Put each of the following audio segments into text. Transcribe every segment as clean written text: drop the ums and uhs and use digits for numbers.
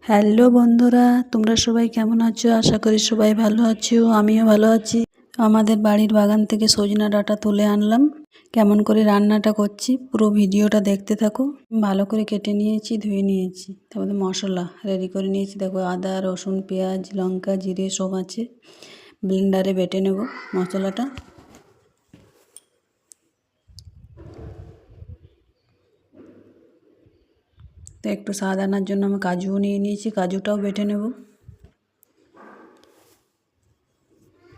Hello বন্ধুরা, তোমরা সবাই কেমন আছো? আশা করি সবাই ভালো আছো, আমিও ভালো আছি। আমাদের বাড়ির বাগান থেকে সজনা ডাঁটা তুলে আনলাম। কেমন করে রান্নাটা করছি পুরো ভিডিওটা দেখতে থাকো। ভালো করে কেটে নিয়েছি, ধুয়ে নিয়েছি। তারপরে মশলা রেডি করে নিয়েছি। দেখো, আদা, রসুন, পেঁয়াজ, লঙ্কা, জিরে সব আছে। ব্লেন্ডারে বেটে নেব মশলাটা। তো একটু স্বাদ আনার জন্য আমি কাজুও নিয়ে নিয়েছি, কাজুটাও বেটে নেব।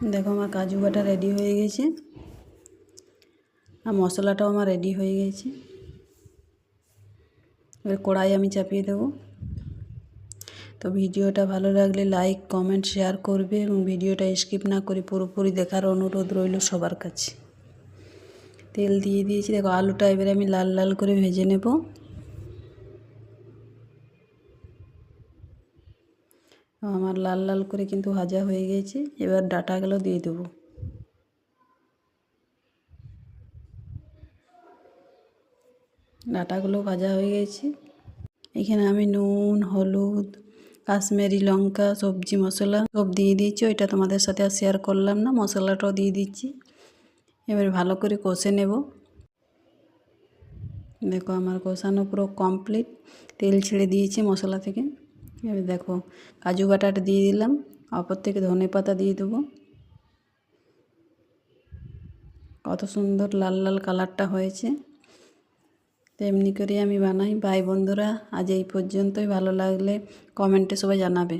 দেখো, আমার কাজু বাটা রেডি হয়ে গেছে আর মশলাটাও আমার রেডি হয়ে গেছে। এবার কড়াই আমি চাপিয়ে দেবো। তো ভিডিওটা ভালো লাগলে লাইক, কমেন্ট, শেয়ার করবে এবং ভিডিওটা স্কিপ না করে পুরোপুরি দেখার অনুরোধ রইল সবার কাছে। তেল দিয়ে দিয়েছি। দেখো, আলুটা এবারে আমি লাল লাল করে ভেজে নেব। আমার লাল লাল করে কিন্তু ভাজা হয়ে গেছে। এবার ডাঁটাগুলো দিয়ে দেবো। ডাঁটাগুলো ভাজা হয়ে গেছে। এখানে আমি নুন, হলুদ, কাশ্মীরি লঙ্কা, সবজি মশলা সব দিয়ে দিয়েছি। ওইটা তোমাদের সাথে আর শেয়ার করলাম না। মশলাটাও দিয়ে দিচ্ছি। এবার ভালো করে কষে নেব। দেখো, আমার কষানো পুরো কমপ্লিট। তেল ছেড়ে দিয়েছি মশলা থেকে। এবার দেখো, কাজু বাটাটা দিয়ে দিলাম। ওপর থেকে ধনে পাতা দিয়ে দেবো। কত সুন্দর লাল লাল কালারটা হয়েছে। তো এমনি করে আমি বানাই। বাই বন্ধুরা, আজ এই পর্যন্তই। ভালো লাগলে কমেন্টে সবাই জানাবে।